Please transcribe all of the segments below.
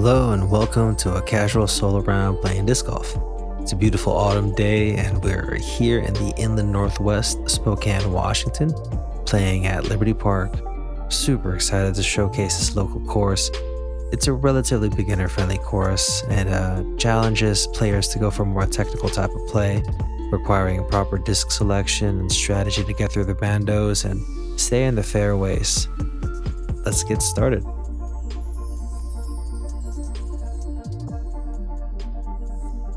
Hello and welcome to a casual solo round playing disc golf. It's a beautiful autumn day and we're here in the inland northwest, Spokane, Washington, playing at Liberty Park. Super excited to showcase this local course. It's a relatively beginner-friendly course and challenges players to go for a more technical type of play, requiring proper disc selection and strategy to get through the bandos and stay in the fairways. Let's get started.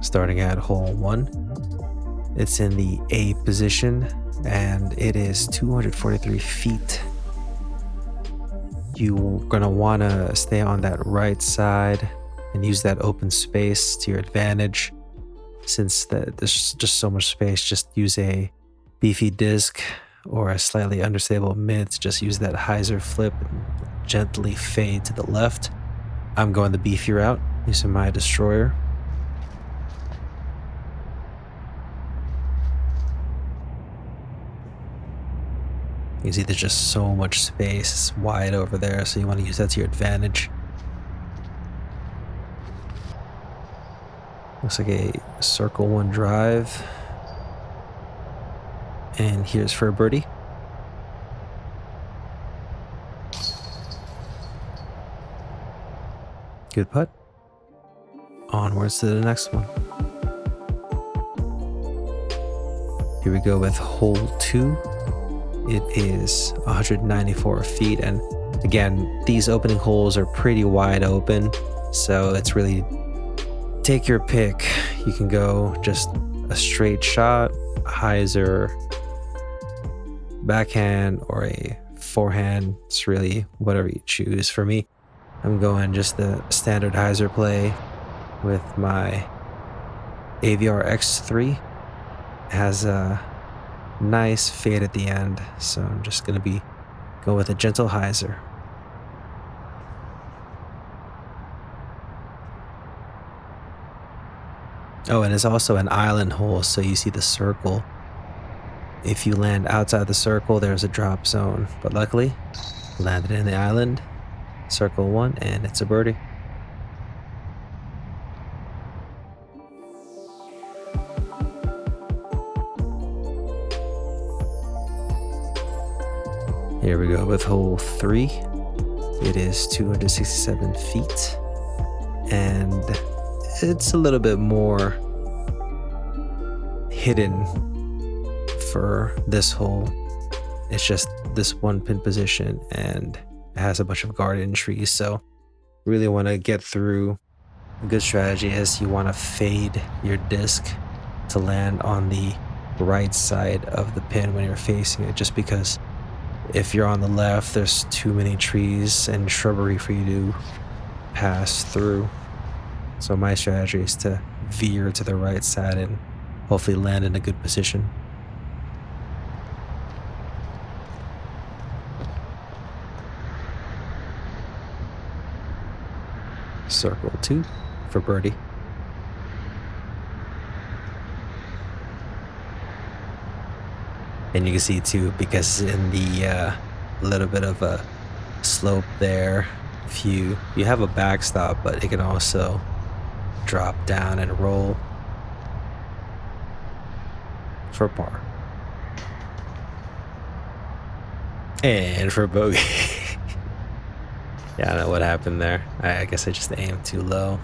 Starting at hole 1. It's in the A position and it is 243 feet. You're gonna wanna stay on that right side and use that open space to your advantage. Since there's just so much space, just use a beefy disc or a slightly understable mid to just use that hyzer flip and gently fade to the left. I'm going the beefy route using my destroyer. You see there's just so much space, it's wide over there, so you want to use that to your advantage. Looks like a circle 1 drive. And here's for a birdie. Good putt. Onwards to the next one. Here we go with hole 2. It is 194 feet, and again, these opening holes are pretty wide open, so it's really take your pick. You can go just a straight shot, a hyzer, backhand, or a forehand. It's really whatever you choose. For me, I'm going just the standard hyzer play with my AVR X3. It has a nice fade at the end, so I'm just going to go with a gentle hyzer. Oh, and it's also an island hole, so you see the circle. If you land outside the circle, there's a drop zone, but luckily landed in the island, circle 1, and it's a birdie. Here we go with hole 3. It is 267 feet and it's a little bit more hidden for this hole. It's just this one pin position and it has a bunch of garden trees, so really want to get through. A good strategy is you want to fade your disc to land on the right side of the pin when you're facing it, just because if you're on the left, there's too many trees and shrubbery for you to pass through. So my strategy is to veer to the right side and hopefully land in a good position. Circle 2 for birdie. And you can see too, because in the little bit of a slope there, if you have a backstop, but it can also drop down and roll for par. And for bogey. Yeah, I don't know what happened there. I guess I just aimed too low.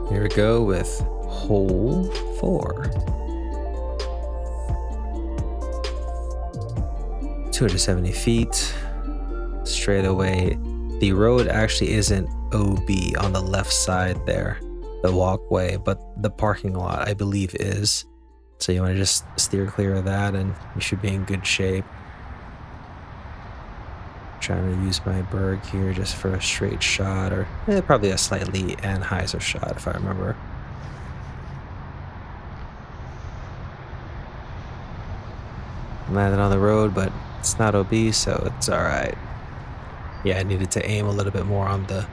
Here we go with hole 4. 270 feet, straight away. The road actually isn't OB on the left side there, the walkway, but the parking lot I believe is. So you want to just steer clear of that and you should be in good shape. Trying to use my Berg here just for a straight shot, or probably a slightly hyzer shot if I remember. Landed on the road, but it's not OB, so it's all right. Yeah, I needed to aim a little bit more on to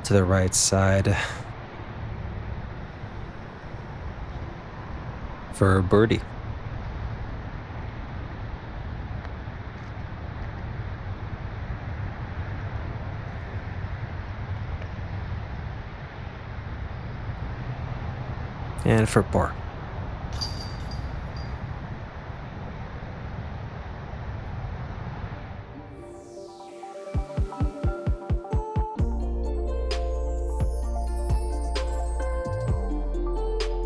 the right side. for birdie. And for par.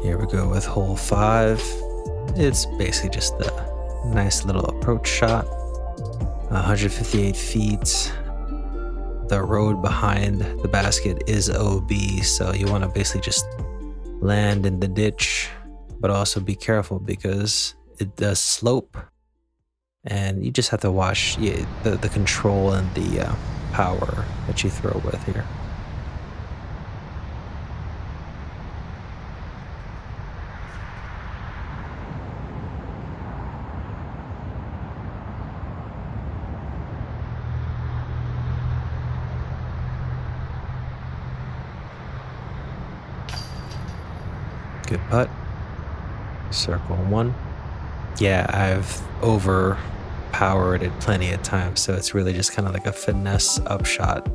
Here we go with hole 5. It's basically just a nice little approach shot. 158 feet. The road behind the basket is OB, so you want to basically just land in the ditch, but also be careful because it does slope, and you just have to watch the control and the power that you throw with here. Good putt. Circle 1. Yeah, I've overpowered it plenty of times, so it's really just kind of like a finesse upshot.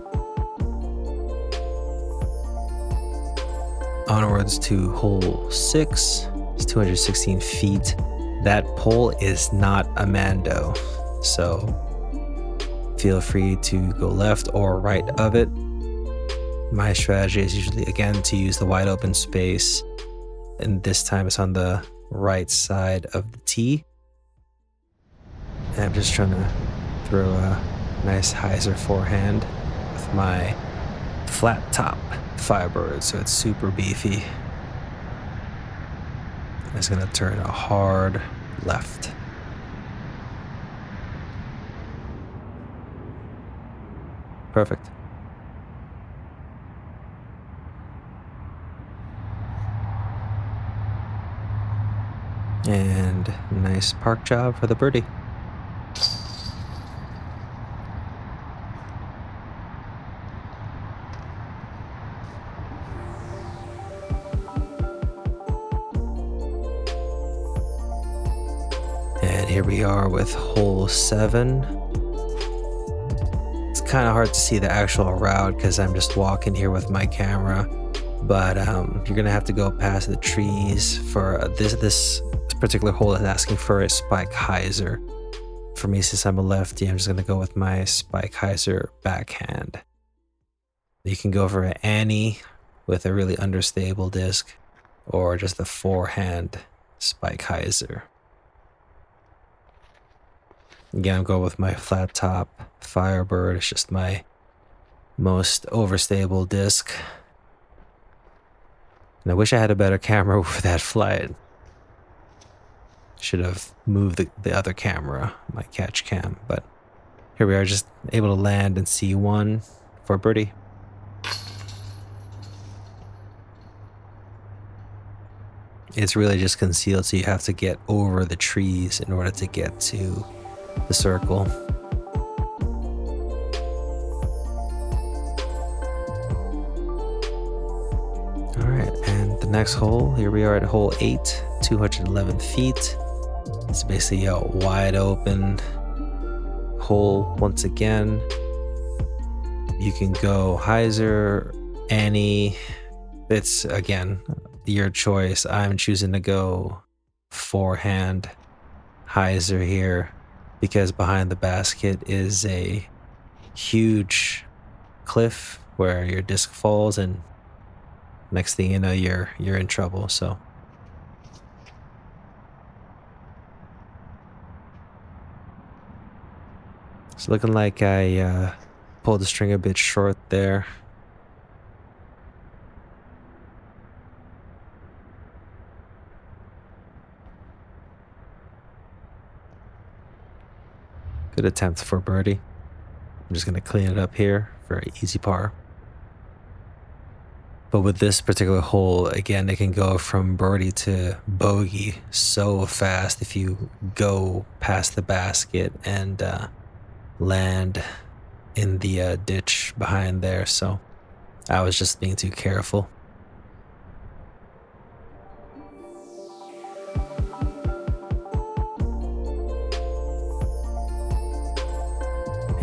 Onwards to hole 6. It's 216 feet. That pole is not a Mando, so feel free to go left or right of it. My strategy is usually, again, to use the wide open space, and this time it's on the right side of the tee. And I'm just trying to throw a nice hyzer forehand with my flat top Firebird, so it's super beefy. It's gonna turn a hard left. Perfect. And nice park job for the birdie. And here we are with hole 7. It's kind of hard to see the actual route because I'm just walking here with my camera, but you're gonna have to go past the trees for this particular hole is asking for a spike hyzer. For me, since I'm a lefty, I'm just gonna go with my spike hyzer backhand. You can go for an Annie with a really understable disc, or just a forehand spike hyzer. Again, I'm going with my flat top Firebird. It's just my most overstable disc. And I wish I had a better camera for that flight. Should have moved the other camera, my catch cam, but here we are, just able to land and see one for birdie. It's really just concealed, so you have to get over the trees in order to get to the circle. All right, and the next hole, here we are at hole 8, 211 feet. It's basically a wide open hole once again. You can go hyzer, Annie. It's, again, your choice. I'm choosing to go forehand hyzer here because behind the basket is a huge cliff where your disc falls, and next thing you know, you're in trouble. So it's looking like I pulled the string a bit short there. Good attempt for birdie. I'm just gonna clean it up here for an easy par. But with this particular hole, again, it can go from birdie to bogey so fast if you go past the basket and land in the ditch behind there. So I was just being too careful.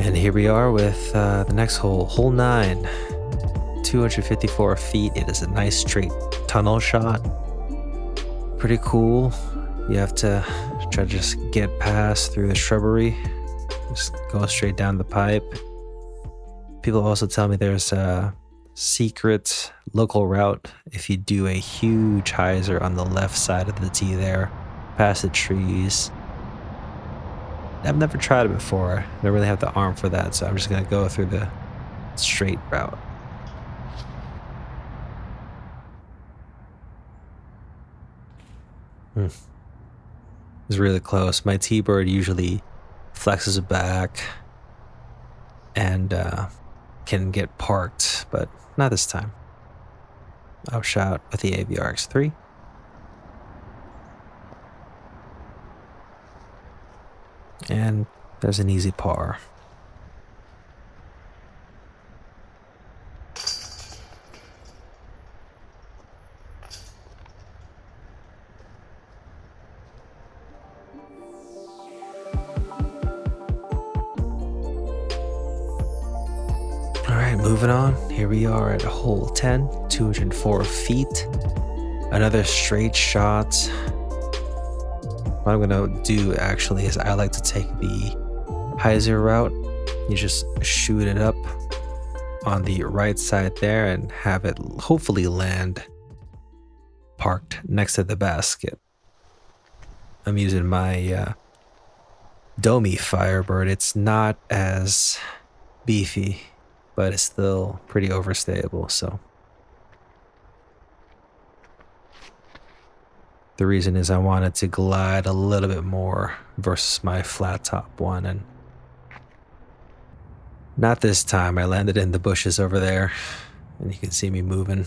And here we are with the next hole, hole 9, 254 feet. It is a nice straight tunnel shot. Pretty cool. You have to try to just get past through the shrubbery. Just go straight down the pipe. People also tell me there's a secret local route if you do a huge hyzer on the left side of the tee there, past the trees. I've never tried it before. I don't really have the arm for that, so I'm just going to go through the straight route. It's really close. My T-bird usually flexes back and can get parked, but not this time. Outshot with the AVR X3. And there's an easy par. Alright, moving on. Here we are at hole 10, 204 feet. Another straight shot. What I'm gonna do actually is I like to take the hyzer route. You just shoot it up on the right side there and have it hopefully land parked next to the basket. I'm using my Domi Firebird. It's not as beefy, but it's still pretty overstable, so. The reason is I wanted to glide a little bit more versus my flat top one, and not this time. I landed in the bushes over there, and you can see me moving.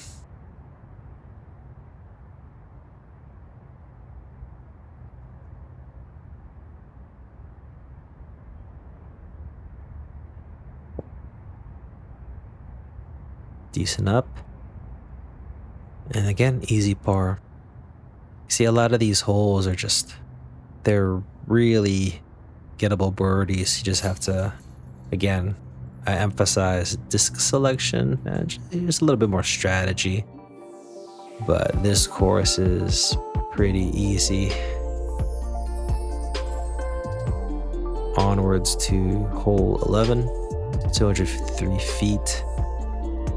Decent up. And again, easy par. See, a lot of these holes are just, they're really gettable birdies. You just have to, again, I emphasize disc selection and just a little bit more strategy. But this course is pretty easy. Onwards to hole 11, 203 feet.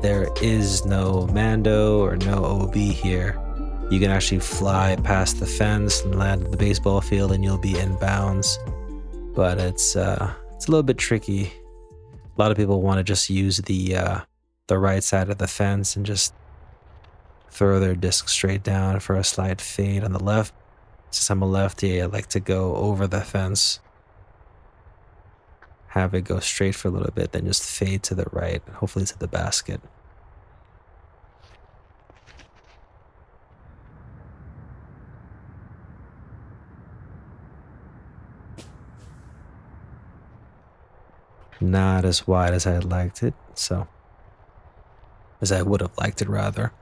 There is no Mando or no OB here. You can actually fly past the fence and land at the baseball field and you'll be in bounds. But it's a little bit tricky. A lot of people want to just use the right side of the fence and just throw their disc straight down for a slight fade on the left. Since I'm a lefty, I like to go over the fence, have it go straight for a little bit, then just fade to the right, hopefully to the basket. Not as wide as I had liked it, so as I would have liked it rather.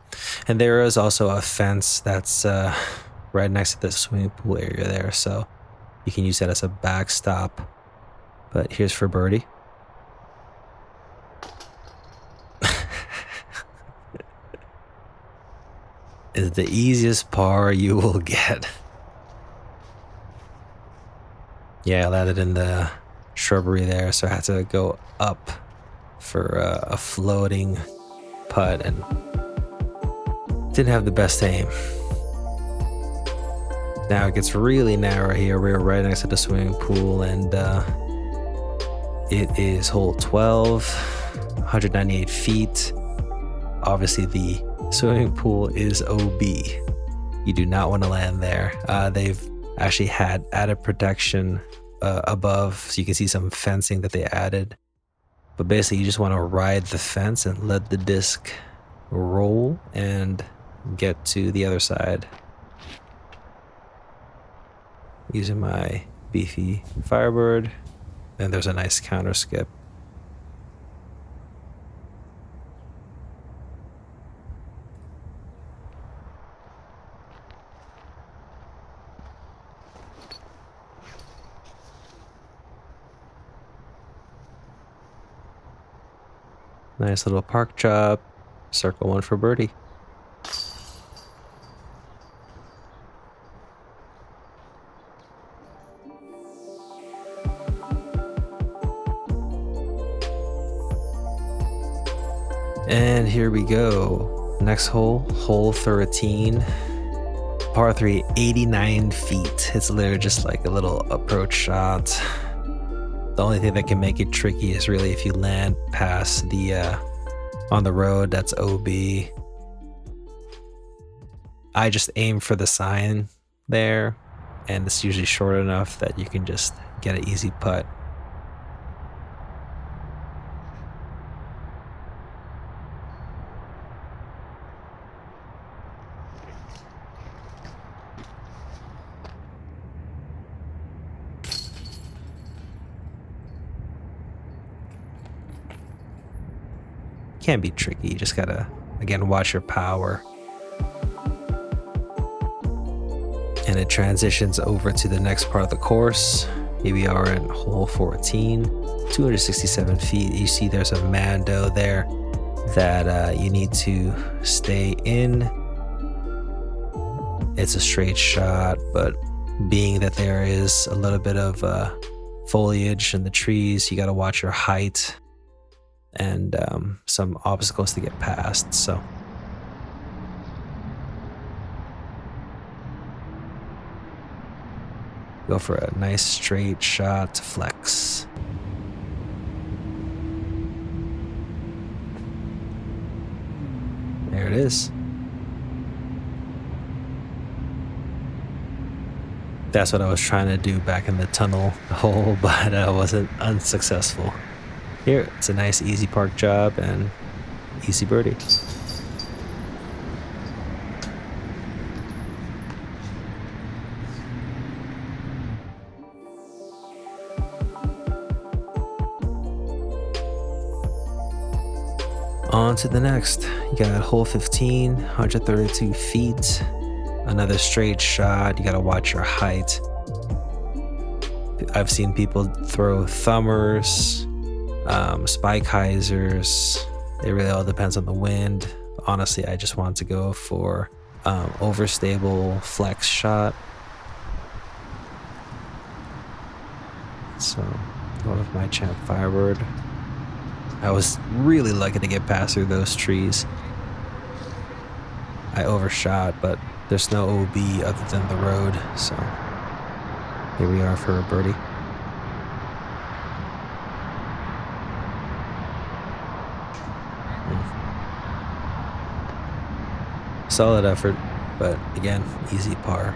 And there is also a fence that's right next to the swimming pool area there, so you can use that as a backstop. But here's for birdie. Is the easiest par you will get. Yeah, I landed in the shrubbery there, so I had to go up for a floating putt and didn't have the best aim. Now it gets really narrow here. We're right next to the swimming pool, and it is hole 12, 198 feet. Obviously the swimming pool is OB. You do not want to land there. They've actually had added protection above, so you can see some fencing that they added. But basically you just want to ride the fence and let the disc roll and get to the other side. Using my beefy Firebird, and there's a nice counter skip. Nice little park chop. Circle one for birdie. And here we go. Next hole, hole 13. Par 3, 89 feet. It's literally just like a little approach shot. The only thing that can make it tricky is really if you land past the on the road, that's OB. I just aim for the sign there, and it's usually short enough that you can just get an easy putt. Can be tricky. You just gotta, again, watch your power. And it transitions over to the next part of the course. Here we are at hole 14, 267 feet. You see there's a Mando there that you need to stay in. It's a straight shot, but being that there is a little bit of foliage in the trees, you gotta watch your height and some obstacles to get past. So go for a nice straight shot to flex. There it is. That's what I was trying to do back in the tunnel hole, but I wasn't unsuccessful. Here, it's a nice easy park job and easy birdie. On to the next. You got hole 15, 132 feet. Another straight shot. You gotta watch your height. I've seen people throw thumbers, spike hyzers. It really all depends on the wind. Honestly, I just want to go for overstable flex shot. So going with my champ Firebird. I was really lucky to get past through those trees. I overshot, but there's no OB other than the road, so here we are for a birdie. Solid effort, but again, easy par.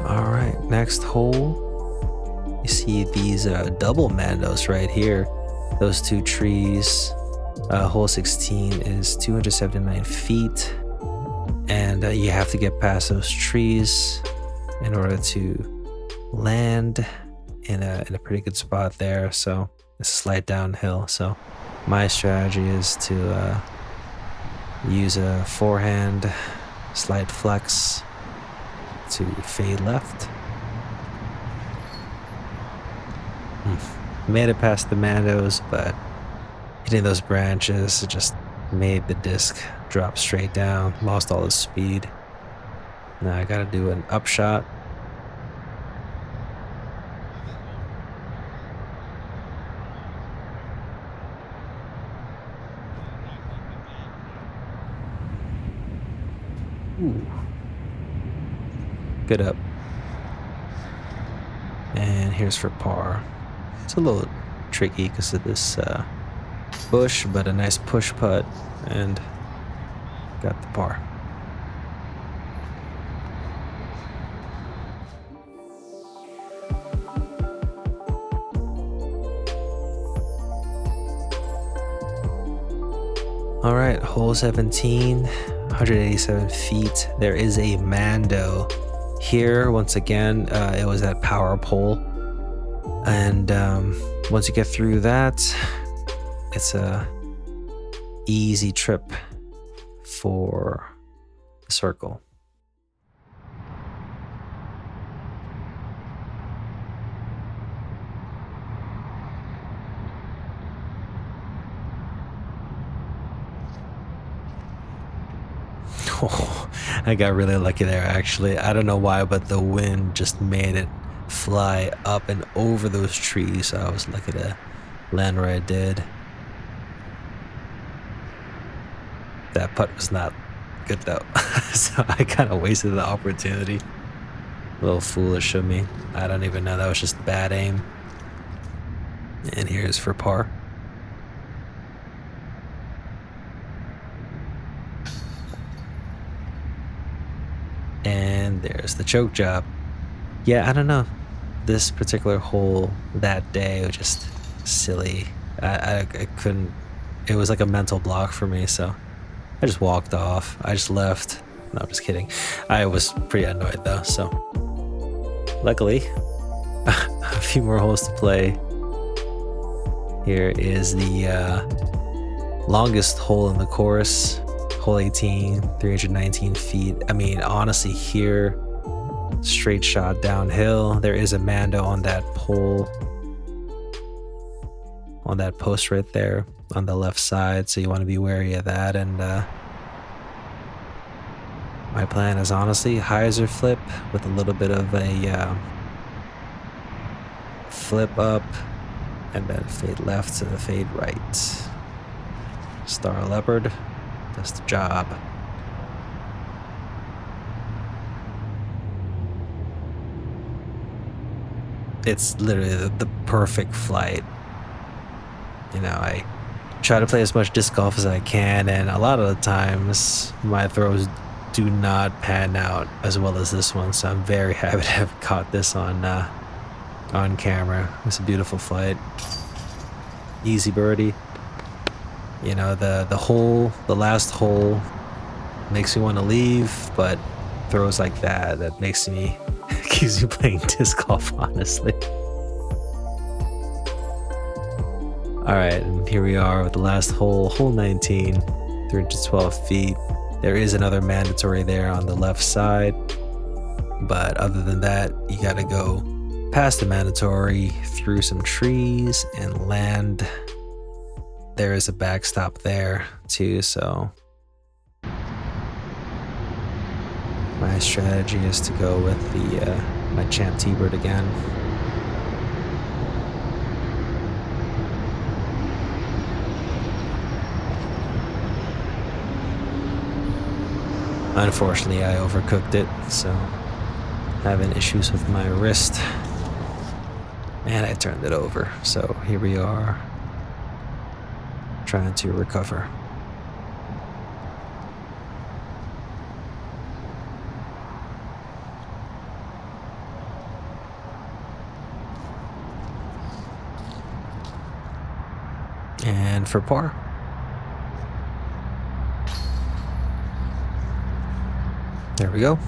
All right, next hole. You see these double Mandos right here. Those two trees. Hole 16 is 279 feet. And you have to get past those trees in order to land in a pretty good spot there. So it's a slight downhill. So my strategy is to use a forehand slight flex to fade left. Made it past the Mandos, but hitting those branches, it just made the disc drop straight down, lost all the speed. Now I gotta do an upshot. Ooh. Good up. And here's for par. It's a little tricky because of this bush, but a nice push putt, and got the par. All right, hole 17, 187 feet. There is a Mando here. Once again, it was that power pole. And once you get through that, it's a easy trip for the circle. Oh, I got really lucky there actually. I don't know why, but the wind just made it fly up and over those trees. So I was lucky to land where I did. That putt was not good though. So I kind of wasted the opportunity. A little foolish of me. I don't even know. That was just bad aim. And here's for par. And there's the choke job. Yeah, I don't know. This particular hole that day was just silly. I couldn't. It was like a mental block for me, so I just walked off. I just left. No, I'm just kidding. I was pretty annoyed though, so luckily, a few more holes to play. Here is the longest hole in the course. Hole 18, 319 feet. I mean, honestly, here, straight shot downhill. There is a Mando on that pole, on that post right there on the left side. So you want to be wary of that. And my plan is honestly hyzer flip with a little bit of a flip up and then fade left to the fade right. Star Leopard. That's the job. It's literally the perfect flight. You know, I try to play as much disc golf as I can, and a lot of the times my throws do not pan out as well as this one. So I'm very happy to have caught this on camera. It's a beautiful flight. Easy birdie. You know, the last hole makes me want to leave, but throws like that makes me, keeps me playing disc golf, honestly. All right, and here we are with the last hole, hole 19, 312 feet. There is another mandatory there on the left side, but other than that, you got to go past the mandatory, through some trees, and land. There is a backstop there too, so my strategy is to go with the my Champ T-Bird again. Unfortunately, I overcooked it, so having issues with my wrist, and I turned it over. So here we are, trying to recover. And for par. There we go.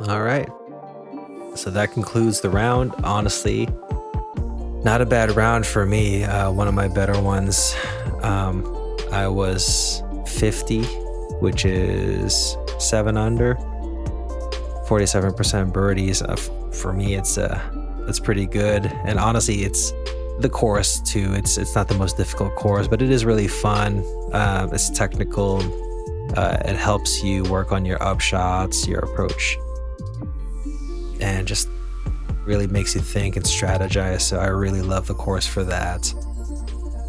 All right. So that concludes the round. Honestly, not a bad round for me. One of my better ones. I was 50, which is 7 under, 47% birdies. For me, it's pretty good. And honestly, it's the course too. It's not the most difficult course, but it is really fun. It's technical. It helps you work on your upshots, your approach, and just really makes you think and strategize. So I really love the course for that.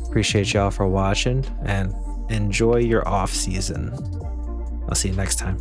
Appreciate y'all for watching and enjoy your off season. I'll see you next time.